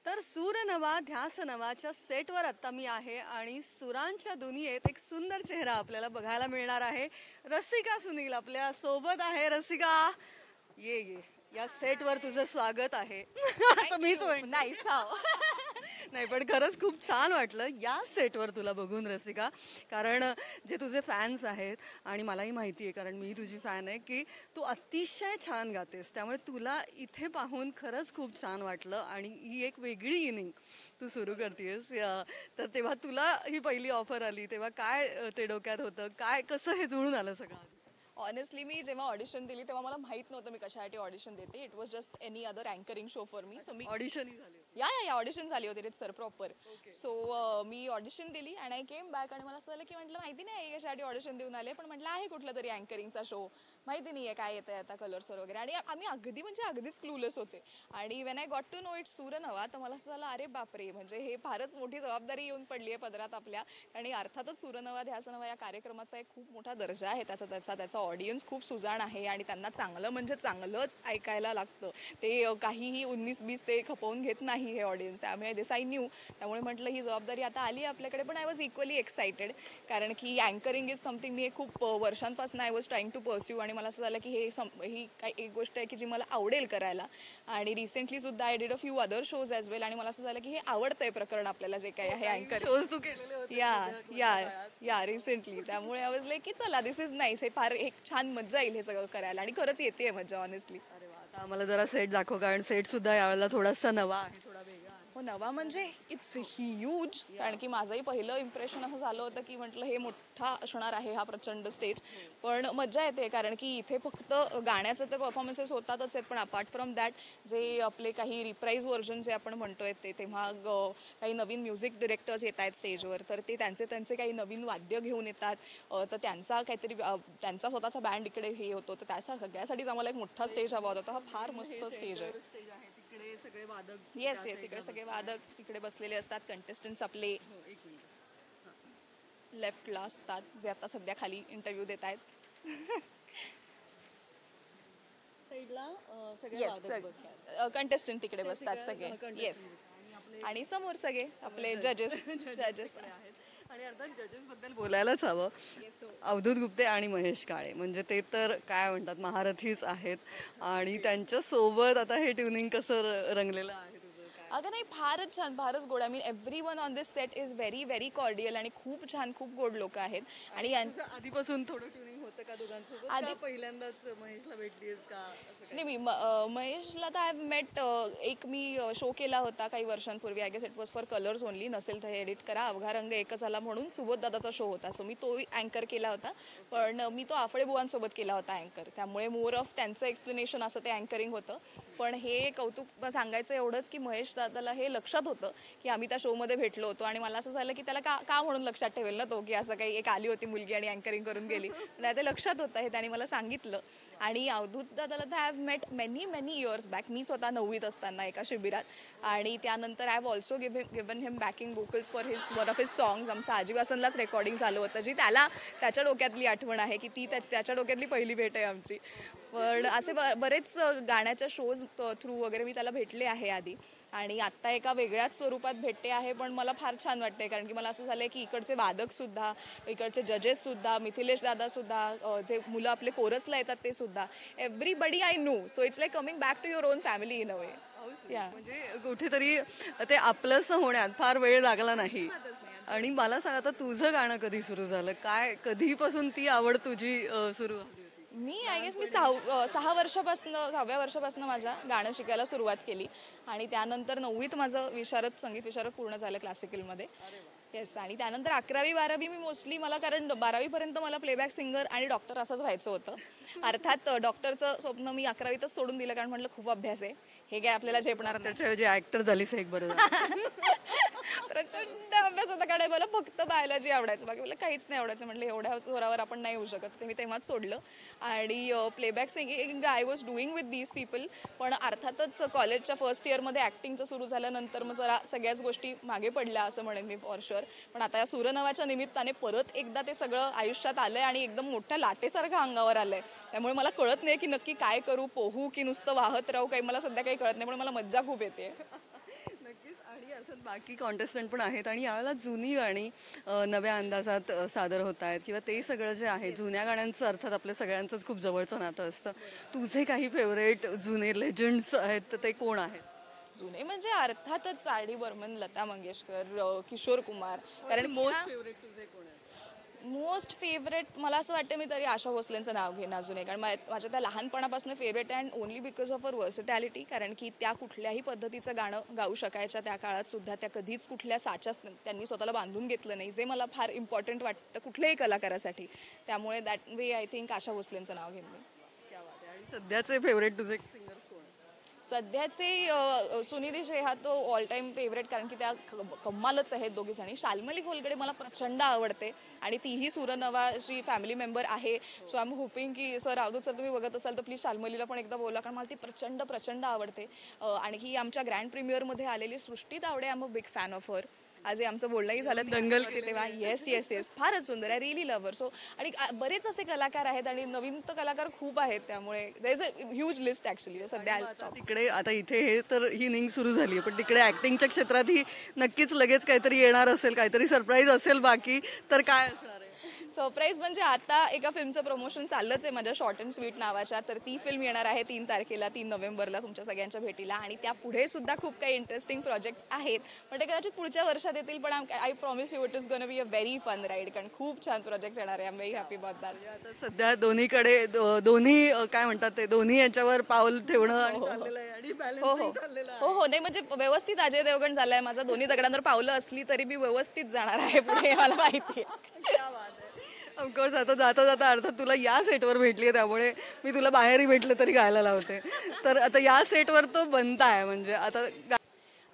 तर सूर नवा ध्यास नवाच्या सेटवर आता मी आहे आणि सुरांच्या दुनियेत एक सुंदर चेहरा आपल्याला बघायला मिळणार आहे. रसिका सुनील आपल्या सोबत आहे. रसिका, ये ये या सेटवर तुझं स्वागत आहे. असं मीच म्हणते. नाईस. नाही, पण खरंच खूप छान वाटलं या सेटवर तुला बघून रसिका. कारण जे तुझे फॅन्स आहेत आणि मलाही माहिती आहे, कारण मी तुझी फॅन आहे, की तू अतिशय छान गातेस. त्यामुळे तुला इथे पाहून खरंच खूप छान वाटलं आणि ही एक वेगळी इनिंग तू सुरू करतेस. तर तेव्हा तुला ही पहिली ऑफर आली तेव्हा काय ते डोक्यात होतं, काय कसं हे जुळून आलं सगळं? ऑनेस्टली मी जेव्हा ऑडिशन दिली तेव्हा मला माहित नव्हतं मी कशासाठी ऑडिशन देते. It was just any other anchoring show for me. So मी ऑडिशनही झाली? या ऑडिशन झाली होती सर प्रॉपर. सो मी ऑडिशन दिली अँड आय केम बॅक आणि मला असं झालं की म्हटलं माहिती नाही कशासाठी ऑडिशन देऊन आले, पण म्हटलं आहे कुठला तरी अँकरिंगचा शो, माहिती नाही आहे काय येतं आता कलर्सवर वगैरे. आणि आम्ही अगदीच क्लूलेस होते. आणि when I got to know it sure नवा, तर मला असं झालं अरे बापरे, म्हणजे हे फारच मोठी जबाबदारी येऊन पडली आहे पदरात आपल्या. आणि अर्थातच सूर नवा ध्यास नवा या कार्यक्रमाचा एक खूप मोठा दर्जा आहे त्याचा ऑडियन्स खूप सुजाण आहे आणि त्यांना चांगलं म्हणजे चांगलंच ऐकायला लागतं. ते काहीही 19-20 ते खपवून घेत नाही हे ऑडियन्स. त्यामुळे दिस आय न्यू. त्यामुळे म्हटलं ही जबाबदारी आता आली आहे आपल्याकडे. पण आय वॉज इक्वली एक्सायटेड, कारण की अँकरिंग इज समथिंग मी खूप वर्षांपासून I was trying to pursue. आणि मला असं झालं की ही काही एक गोष्ट आहे की जी मला आवडेल करायला. आणि रिसेंटली सुद्धा I did a few other shows as well. आणि मला असं झालं की हे आवडतंय प्रकरण आपल्याला जे काही आहे अँकर. या रिसेंटली. त्यामुळे आय वॉज लाईक की चला दिस इज नाईस, हे फार एक छान मजा येईल हे सगळं करायला. आणि खरंच येते मजा ऑनेस्टली. अरे वा, आता आम्हाला जरा सेट दाखव, कारण सेट सुद्धा यावेळेला थोडासा नवा आहे, थोडा वेगळा आहे. हो, नवा म्हणजे इट्स ह्यूज. कारण की माझंही पहिलं इम्प्रेशन असं झालं होतं की म्हटलं हे मोठा असणार आहे हा प्रचंड स्टेज. पण मजा येते कारण की इथे फक्त गाण्याचं तर परफॉर्मन्सेस होतातच आहेत, पण अपार्ट फ्रॉम दॅट जे आपले काही रिप्राईज व्हर्जन जे आपण म्हणतोय ते, तेव्हा काही नवीन म्युझिक डिरेक्टर्स येत आहेत स्टेजवर, तर ते त्यांचे काही नवीन वाद्य घेऊन येतात. तर त्यांचा काहीतरी त्यांचा स्वतःचा बँड इकडे हे होतो. तर त्या सगळ्यासाठीच आम्हाला एक मोठा स्टेज हवा होता. हा फार मस्त स्टेज आहे. येस, तिकडे सगळे वादक तिकडे बसलेले असतात. कंटेस्टंट्स आपले लेफ्टला असतात जे आता सध्या खाली इंटरव्ह्यू देत आहेत. कंटेस्टंट तिकडे बसतात सगळे. येस, आणि समोर सगळे आपले जजेस आहेत. आणि अर्थात जजेस बद्दल बोलायलाच हवं. अवधूत गुप्ते आणि महेश काळे, म्हणजे ते तर काय म्हणतात महारथीच आहेत. आणि त्यांच्या सोबत आता हे ट्युनिंग कसं रंगलेलं आहे? अगं नाही, फारच छान, फारच गोड. I mean every one on this set is very very cordial आणि खूप छान, खूप गोड लोक आहेत. आणि आधीपासून थोडं ट्युनिंग होतं का दोघांसोबत? आधी पहिल्यांदाच महेशला भेटलीस का? नाही, मी महेशला तर आय हॅव मेट. एक मी शो केला होता काही वर्षांपूर्वी. I guess it was for colours only, नसेल तर एडिट करा. अवघा रंग एकच आला म्हणून सुबोध दादाचा शो होता. सो मी तो अँकर केला होता. पण मी तो आफळे बुवांसोबत केला होता अँकर. त्यामुळे मोर ऑफ त्यांचं एक्सप्लेनेशन असं ते अँकरिंग होतं. पण हे कौतुक सांगायचं एवढंच की महेश दादाला हे लक्षात होतं की आम्ही त्या शोमध्ये भेटलो होतो. आणि मला असं झालं की त्याला का म्हणून लक्षात ठेवेल ना तो, की असं काही एक आली होती मुलगी आणि अँकरिंग करून गेली. ते लक्षात होतं, हे त्याने मला सांगितलं. आणि अवधूत दादाला तर I have met many years back. मी स्वतः 9वीत असताना एका शिबिरात. आणि त्यानंतर I have also given him backing vocals for one of his songs. आमचं आजीवासनलाच रेकॉर्डिंग झालं होतं, जी त्याच्या डोक्यातली आठवण आहे की ती त्याच्या डोक्यातली पहिली भेट आहे आमची. पण असे बरेच गाण्याच्या शोज थ्रू वगैरे मी त्याला भेटले आहे आधी. आणि आत्ता एका वेगळ्याच स्वरूपात भेटते आहे. पण मला फार छान वाटते, कारण की मला असं झालं आहे की इकडचे वादकसुद्धा, इकडचे जजेससुद्धा, मिथिलेश दादासुद्धा, जे मुलं आपले कोरसला येतात ते सुद्धा, everybody I know. So it's like coming back to your own family in a way. म्हणजे कुठेतरी ते आपलंसं होण्यात फार वेळ लागला नाही. आणि मला सांग, आता तुझं गाणं कधी सुरू झालं? काय कधीपासून ती आवड तुझी सुरू झाली? मी आय गेस मी 6व्या वर्षापासून माझं गाणं शिकायला सुरुवात केली. आणि त्यानंतर 9वीत माझं संगीत विशारद पूर्ण झालं क्लासिकलमध्ये. येस. आणि त्यानंतर 11वी-12वी मी मोस्टली, मला कारण 12वीपर्यंत मला प्लेबॅक सिंगर आणि डॉक्टर असंच व्हायचं होतं. अर्थात डॉक्टरचं स्वप्न मी 11वीतच सोडून दिलं, कारण म्हटलं खूप अभ्यास आहे, हे काय आपल्याला झेपणार नाही. त्याच्याऐवजी ऍक्टर झालीस एक बरं. प्रचंड अभ्यास होता, कारण मला फक्त बायोलॉजी आवडायचं, बाकी मला काहीच नाही आवडायचं. म्हटलं एवढ्या जोरावर आपण नाही होऊ शकत, ते मी तेव्हाच सोडलं. आणि playback singing I was doing with these people. पण अर्थातच कॉलेजच्या फर्स्ट इयरमध्ये ॲक्टिंगचं सुरू झाल्यानंतर मग जरा सगळ्याच गोष्टी मागे पडल्या असं म्हणेन मी फॉर शुअर. पण आता या सूरनवाच्या निमित्ताने परत एकदा ते सगळं आयुष्यात आलंय आणि एकदम मोठ्या लाटेसारखं अंगावर आलंय. त्यामुळे मला कळत नाही की नक्की काय करू, पोहू की नुसतं वाहत राहू, काही मला सध्या काही कळत नाही. पण मला मज्जा खूप येते. नक्कीच. बाकी कॉन्टेस्टंट पण आहेत आणि यावेळेला जुनी गाणी नव्या अंदाजात सादर होत आहेत किंवा ते सगळं जे आहे जुन्या गाण्यांचं अर्थात आपल्या सगळ्यांचंच खूप जवळचं नातं असतं. तुझे काही फेवरेट जुने लेजंड्स आहेत तर ते कोण आहेत? जुने म्हणजे अर्थातच आर डी बर्मन, लता मंगेशकर, किशोर कुमार. कारण मोस्ट फेवरेट तुझे कोण आहेत? मोस्ट फेवरेट मला असं वाटतं मी तरी आशा भोसलेंचं नाव घेईन अजूनही, कारण माझ्या त्या लहानपणापासून favourite and only because of her versatility. कारण की त्या कुठल्याही पद्धतीचं गाणं गाऊ शकायच्या त्या काळात सुद्धा. त्या कधीच कुठल्या साच्याच त्यांनी स्वतःला बांधून घेतलं नाही, जे मला फार इम्पॉर्टंट वाटतं कुठल्याही कलाकारासाठी. त्यामुळे दॅट वे आय थिंक आशा भोसलेंचं नाव घेईन मी. क्या बात आहे. आणि सध्याचे फेवरेट तुझे सिंगर्स कोण आहेत? सध्याचे सुनिधी शेहा तो ऑल टाईम फेवरेट, कारण की त्या कम्मालच आहेत दोघीजणी. शाल्मली खोलकडे मला प्रचंड आवडते आणि तीही सुरनवाची फॅमिली मेंबर आहे. सो आय एम होपिंग की सर रावदूत सर तुम्ही बघत असाल तर प्लीज शाल्मलीला पण एकदा बोला, कारण मला ती प्रचंड प्रचंड आवडते. आणि ही आमच्या ग्रँड प्रीमियरमध्ये आलेली Srushti Tawde, I am a big fan of her. आज हे आमचं बोलणंही झालं दंगल होती तेव्हा. येस येस येस, फारच सुंदर आहे, रिअली लव्हर. सो आणि बरेच असे कलाकार आहेत आणि नवीन तर कलाकार खूप आहेत, त्यामुळे there is a huge list actually सध्या. आता तिकडे आता इथे हे तर ही निंग सुरू झाली आहे पण तिकडे ऍक्टिंगच्या क्षेत्रात ही नक्कीच लगेच काहीतरी येणार असेल, काहीतरी सरप्राईज असेल. बाकी तर काय असणार आहे? सरप्राईज म्हणजे आता एका फिल्मचं प्रमोशन चाललंच आहे माझ्या शॉर्ट अँड स्वीट नावाच्या. तर ती फिल्म येणार आहे 3 तारखेला, 3 नोव्हेंबरला तुमच्या सगळ्यांच्या भेटीला. आणि त्या पुढे सुद्धा खूप काही इंटरेस्टिंग प्रोजेक्ट्स आहेत, पण ते कदाचित पुढच्या वर्षात येतील. पण I promise you it is gonna be a very fun ride, कारण खूप छान प्रोजेक्ट येणार आहे. I am very happy about that. आता सध्या दोन्हीकडे दोन्ही काय म्हणतात ते दोन्ही याच्यावर पाऊल ठेवणं आणि चाललेलं आहे आणि हो बॅलन्सिंग चाललेलं आहे. हो नाही म्हणजे व्यवस्थित अजय देवगण झालाय माझा. दोन्ही दगडांवर पावलं असली तरी मी व्यवस्थित जाणार आहे पुढे, मला माहिती आहे. क्या बात आहे. ऑफकोर्स आता जाता जाता अर्थात तुला या सेटवर भेटली आहे त्यामुळे मी तुला बाहेरही भेटलं तरी गायला लावते. तर आता या सेटवर तो बनता आहे म्हणजे आता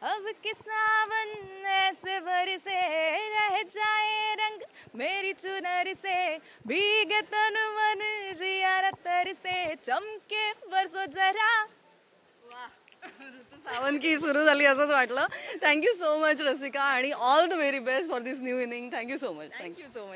अब के सावन ऐसे बरसे रह जाए रंग मेरी चुनर से भीगे तन मन जिया तर से चमके बरसो जरा. सावनकी सुरू झाली असंच वाटलं. थँक्यू सो मच रसिका आणि all the very best for this new inning. Thank you so much. Thank you so much.